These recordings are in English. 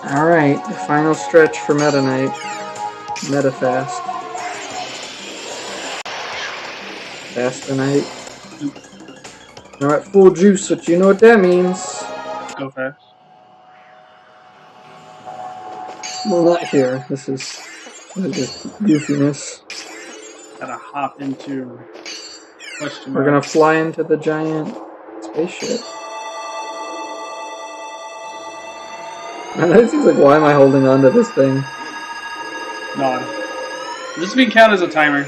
Alright, the final stretch for Meta Knight. Meta Fast. Faster Night. We're at full juice, but you know what that means. Go fast. Well, not here. This is just goofiness. Gotta hop into question We're gonna fly into the giant spaceship. And it seems like, why am I holding on to this thing? No. This is being counted as a timer.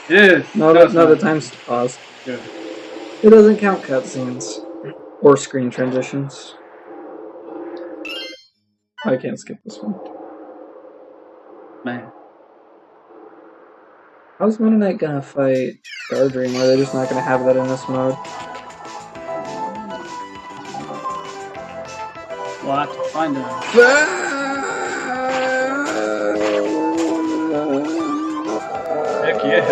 It is. No, the time's paused. Good. It doesn't count cutscenes. Or screen transitions. I can't skip this one. Man. How's Meta Knight gonna fight Guardian? Are they just not gonna have that in this mode? We'll have to find out. Heck yeah.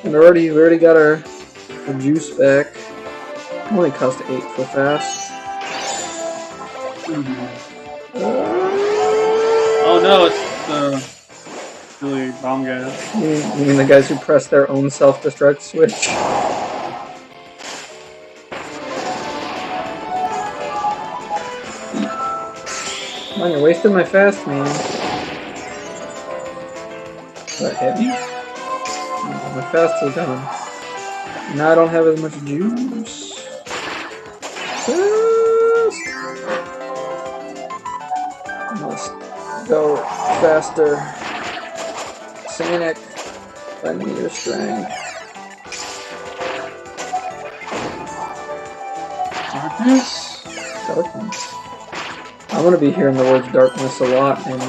And we already got our juice back. Only cost 8 for fast. Oh no, it's the really bomb guys. You mean the guys who press their own self-destruct switch? Come on, you're wasting my fast, man. Is that heavy? No, my fast is gone. Now I don't have as much juice. Must go faster. Sonic, lend me your strength. Darkness? Darkness. I'm gonna be hearing the words darkness a lot in,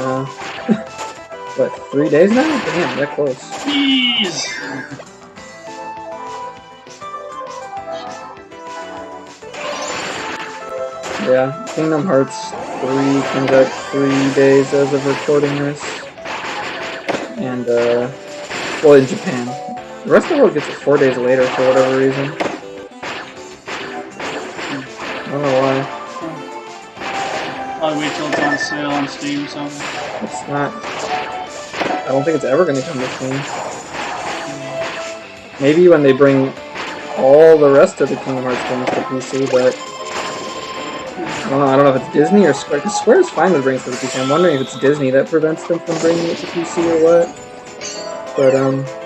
what, 3 days now? Damn, that close. Jeez! Yeah, Kingdom Hearts 3 comes out 3 days as of recording this. And, well, in Japan. The rest of the world gets it 4 days later for whatever reason. I don't know why. Probably wait till it's on sale on Steam or something. It's not... I don't think it's ever going to come to Steam. Maybe when they bring all the rest of the Kingdom Hearts games to PC, but... I don't know if it's Disney or Square. Because Square is fine with bringing it to the PC. I'm wondering if it's Disney that prevents them from bringing it to PC or what. But,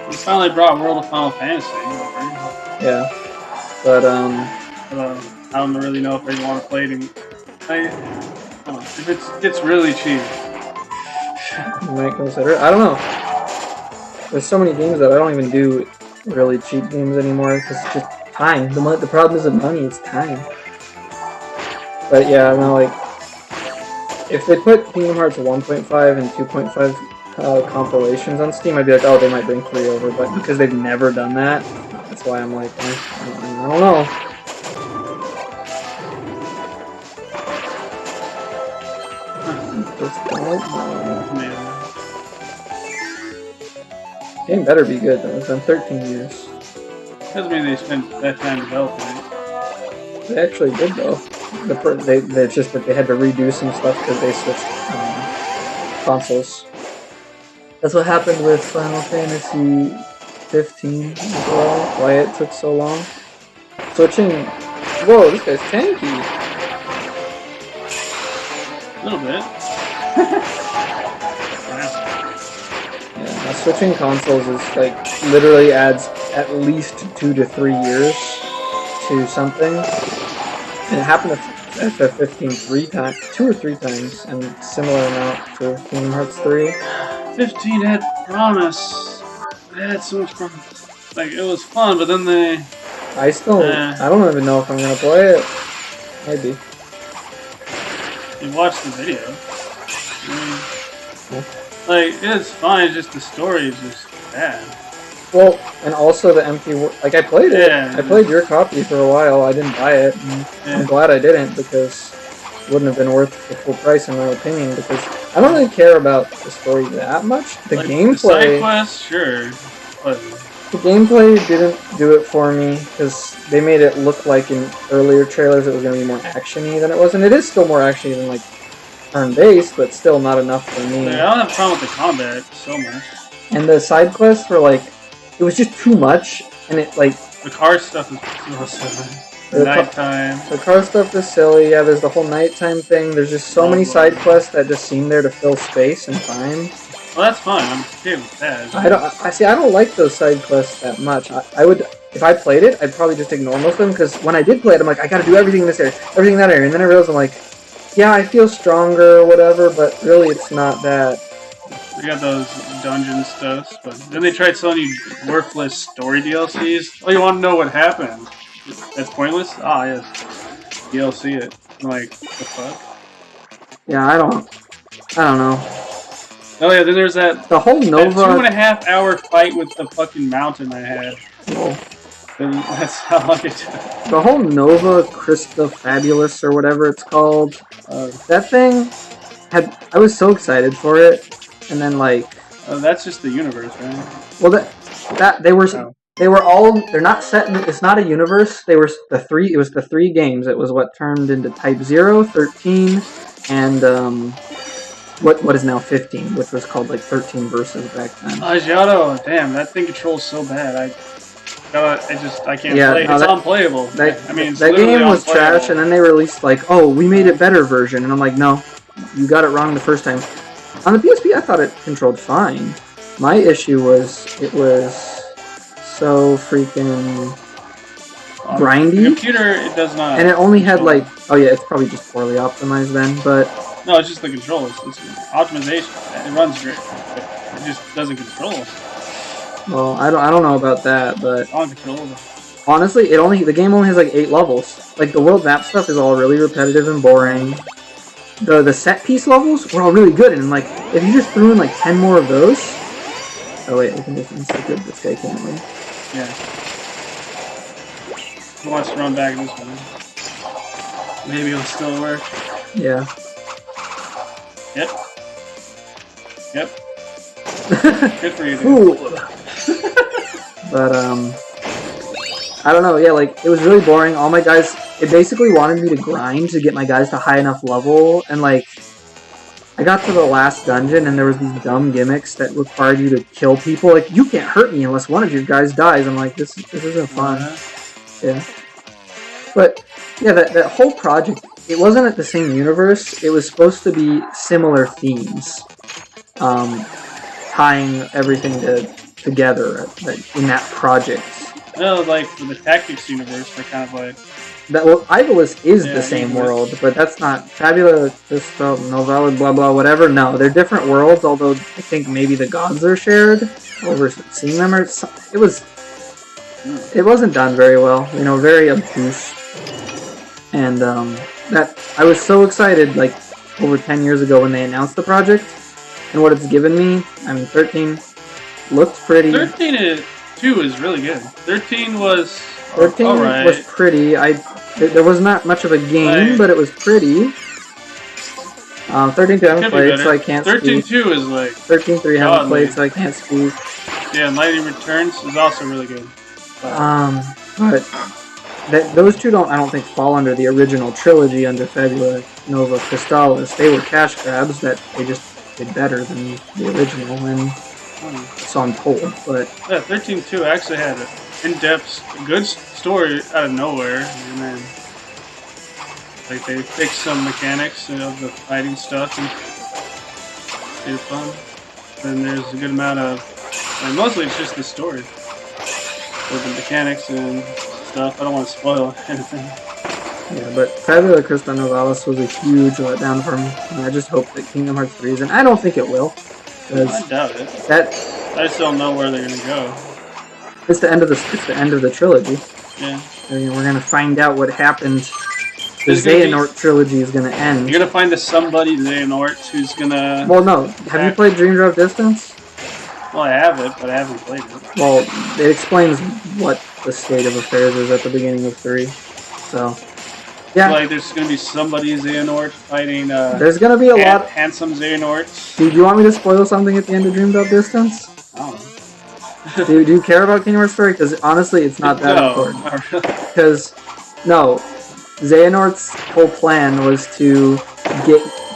They finally brought World of Final Fantasy over. Yeah. But, I don't really know if they want to play it. If it's really cheap. You might consider it. I don't know. There's so many games that I don't even do really cheap games anymore because it's just time. The problem isn't money, it's time. But yeah, no, like, if they put Kingdom Hearts 1.5 and 2.5 compilations on Steam, I'd be like, oh, they might bring 3 over. But because they've never done that, that's why I'm like, I don't know. Game better be good though. It's been 13 years. Doesn't mean they spent that time developing it. They actually did though. It's just that they had to redo some stuff because they switched consoles. That's what happened with Final Fantasy 15 as well. Why it took so long. Switching. Whoa, this guy's tanky. A little bit. Yeah, switching consoles is like literally adds at least 2 to 3 years to something. And it happened to FF15 2 or 3 times, and similar amount for Kingdom Hearts 3. 15 had promise. They had so much promise. Like, it was fun, but then they... I don't even know if I'm gonna play it. Maybe. You watched the video. Like, it's fine, it's just the story is just bad. Well, and also the empty like, I played it. Yeah. I played your copy for a while. I didn't buy it. And I'm glad I didn't, because it wouldn't have been worth the full price in my opinion, because I I don't really care about the story that much. The like, gameplay, the side quests, sure, but the gameplay didn't do it for me because they made it look like in earlier trailers it was going to be more actiony than it was, and it is still more actiony than like turn-based, but still not enough for me. I don't have a problem with the combat so much. And the side quests were like, it was just too much, and it like the car stuff is too silly. The nighttime. The car stuff is silly. Yeah, there's the whole nighttime thing. There's just so many side quests that just seem there to fill space and time. Well, that's fine. I'm okay with that. I don't like those side quests that much. I would, if I played it, I'd probably just ignore most of them because when I did play it, I'm like, I gotta do everything in this area, everything in that area, and then I realized I'm like, yeah, I feel stronger or whatever, but really it's not that. They got those dungeon stuff, but then they tried selling you worthless story DLCs. Oh, you want to know what happened? That's pointless? Ah, yes. DLC it. I'm like, the fuck? Yeah, I don't know. Oh yeah, then there's that the whole Nova 2.5 hour fight with the fucking mountain I had. Oh. And that's how long it took. The whole Nova Crista Fabulous or whatever it's called. That thing I was so excited for it, and then like. That's just the universe, right? Well, they're not set in, it's not a universe. It was the three games. It was what turned into Type 0, 13, and what is now 15, which was called like 13 Versus back then. Giotto, damn, that thing controls so bad. I can't play. It's unplayable. That game was trash, and then they released like, oh, we made it better version, and I'm like, no, you got it wrong the first time. On the PSP, I thought it controlled fine. My issue was it was so freaking grindy. The computer, it does not. And it only had like, oh yeah, it's probably just poorly optimized then, but. No, it's just the controls. It's optimization. It runs great. It just doesn't control. Well, I don't know about that, but. Uncontrollable. Honestly, the game only has like 8 levels. Like the world map stuff is all really repetitive and boring. The set piece levels were all really good, and like if you just threw in like 10 more of those. Oh wait, we can just insta-good this guy, can't we? Yeah. He wants to run back this one. Maybe it'll still work. Yeah. Yep. Yep. Good for you, dude. Ooh. But I don't know. Yeah, like it was really boring. All my guys. It basically wanted me to grind to get my guys to high enough level, and like, I got to the last dungeon, and there was these dumb gimmicks that required you to kill people. Like, you can't hurt me unless one of your guys dies. I'm like, this isn't fun. Yeah. But, yeah, that whole project, it wasn't at the same universe. It was supposed to be similar themes, tying everything together in that project. No, like, for the Tactics universe, they're kind of like... Ivalice is the same world, but that's not Fabula, Novella, blah blah, whatever. No, they're different worlds. Although I think maybe the gods are shared. Over seeing them, or it wasn't done very well. You know, very obtuse. And that I was so excited, like over 10 years ago when they announced the project, and what it's given me. I mean, 13 looked pretty. 13.2 is really good. 13 was. 13 was pretty. There was not much of a game, but it was pretty. 13.2 I haven't played, so I can't speak. 13.2 is like... 13.3 I haven't played, so I can't speak. Yeah, and Lightning Returns is also really good. But those two I don't think fall under the original trilogy under Fabula Nova Crystallis. They were cash grabs that they just did better than the original, and so I'm told. But yeah, 13.2 actually had an in-depth, good story out of nowhere, and then like they fixed some mechanics of the fighting stuff and made it fun. Then there's a good amount of, and mostly it's just the story with the mechanics and stuff. I don't want to spoil anything. Yeah, but Fabula Crystal Novalis was a huge letdown for me, and I just hope that Kingdom Hearts 3 is, and I don't think it will. I doubt it. I just don't know where they're gonna go. It's the end of the trilogy. Yeah. We're gonna find out what happened. The Xehanort trilogy is gonna end. You're gonna find somebody Xehanort who's gonna. Well, no. Have you played Dream Drop Distance? Well, I have it, but I haven't played it. Well, it explains what the state of affairs is at the beginning of 3. So, Yeah. Like there's gonna be somebody Xehanort fighting. There's gonna be a lot. Handsome Xehanorts. Do you want me to spoil something at the end of Dream Drop Distance? I don't know. do you care about Kingdom Hearts story? Because honestly, it's not that important. Because no, Xehanort's whole plan was to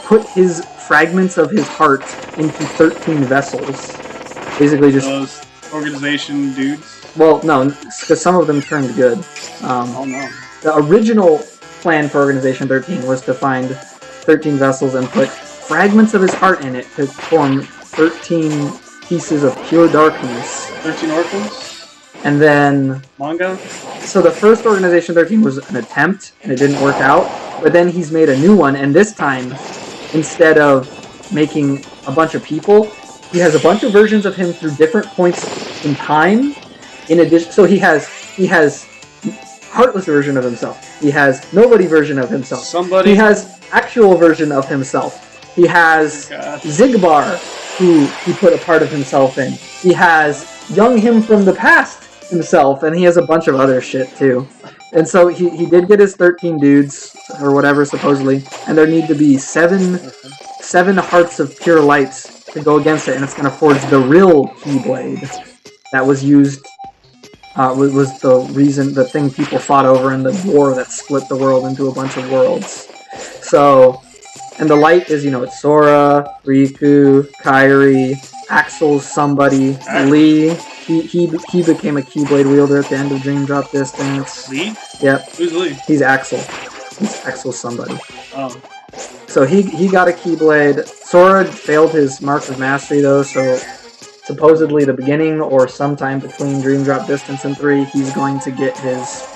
put his fragments of his heart into 13 vessels. Basically, just those organization dudes. Well, no, because some of them turned good. Oh no. The original plan for Organization 13 was to find 13 vessels and put fragments of his heart in it to form 13 pieces of pure darkness. 13 orphans? And then... Manga? So the first Organization 13 was an attempt, and it didn't work out. But then he's made a new one, and this time, instead of making a bunch of people, he has a bunch of versions of him through different points in time. In addition, so he has Heartless version of himself. He has Nobody version of himself. He has actual version of himself. He has Zigbar, who he put a part of himself in. He has young him from the past himself, and he has a bunch of other shit too. And so he did get his 13 dudes, or whatever, supposedly, and there need to be seven hearts of pure lights to go against it, and it's going to forge the real Keyblade that was used, was the thing people fought over in the war that split the world into a bunch of worlds. So, and the light is, it's Sora, Riku, Kairi, Axel's somebody, Lee. He became a Keyblade wielder at the end of Dream Drop Distance. Lee? Yep. Who's Lee? He's Axel. He's Axel's somebody. Oh. So he got a Keyblade. Sora failed his Mark of Mastery though, so supposedly the beginning or sometime between Dream Drop Distance and 3, he's going to get his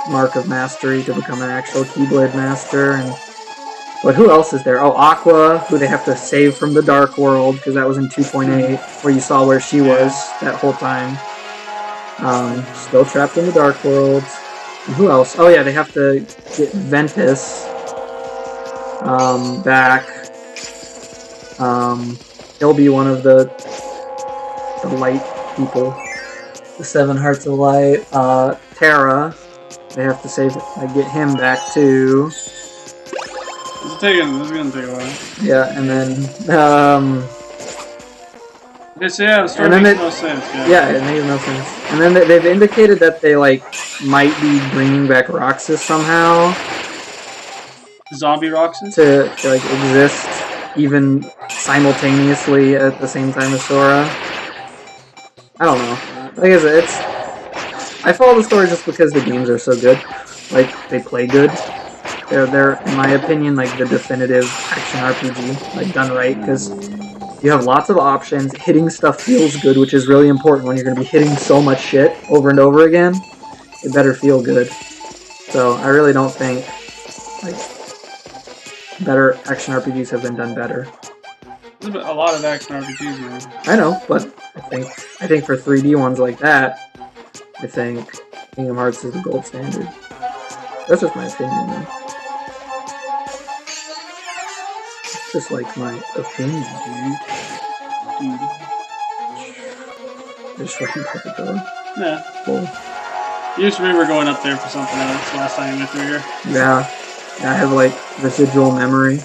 Mark of Mastery to become an actual Keyblade Master. But who else is there? Oh, Aqua, who they have to save from the Dark World, because that was in 2.8, where you saw where she was that whole time. Still trapped in the Dark World. And who else? Oh yeah, they have to get Ventus back. He'll be one of the light people. The 7 Hearts of Light. Terra, they have to save, get him back too. This is gonna take a while. Yeah, and then the story makes no sense. Yeah, it makes no sense. And then they've indicated that they might be bringing back Roxas somehow. Zombie Roxas? To exist even simultaneously at the same time as Sora. I don't know. Like I said, I follow the story just because the games are so good. They play good. They're, in my opinion, the definitive action RPG, done right, because you have lots of options. Hitting stuff feels good, which is really important when you're going to be hitting so much shit over and over again. It better feel good. So I really don't think better action RPGs have been done better. There's been a lot of action RPGs, man. I know, but I think for 3D ones like that, I think Kingdom Hearts is the gold standard. That's just my opinion, man. Just my opinion, dude. I just fucking put the door. Yeah. Cool. You just remember going up there for something else last time you went through here. Yeah. I have residual memory.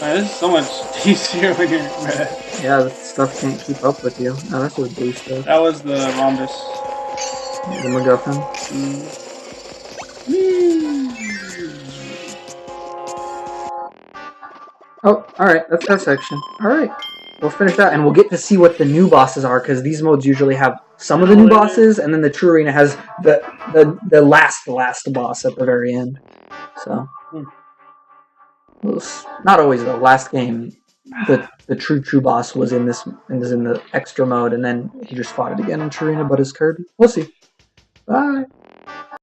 Man, this is so much easier when you're red. Yeah, the stuff can't keep up with you. No, that's what blue stuff. That was the rhombus. The MacGuffin. Oh, alright, that's that section. Alright, we'll finish that, and we'll get to see what the new bosses are, because these modes usually have some of the new bosses, and then the True Arena has the last boss at the very end. So, not always though. Last game, the true boss was in the extra mode, and then he just fought it again in True Arena, but as Kirby. We'll see. Bye!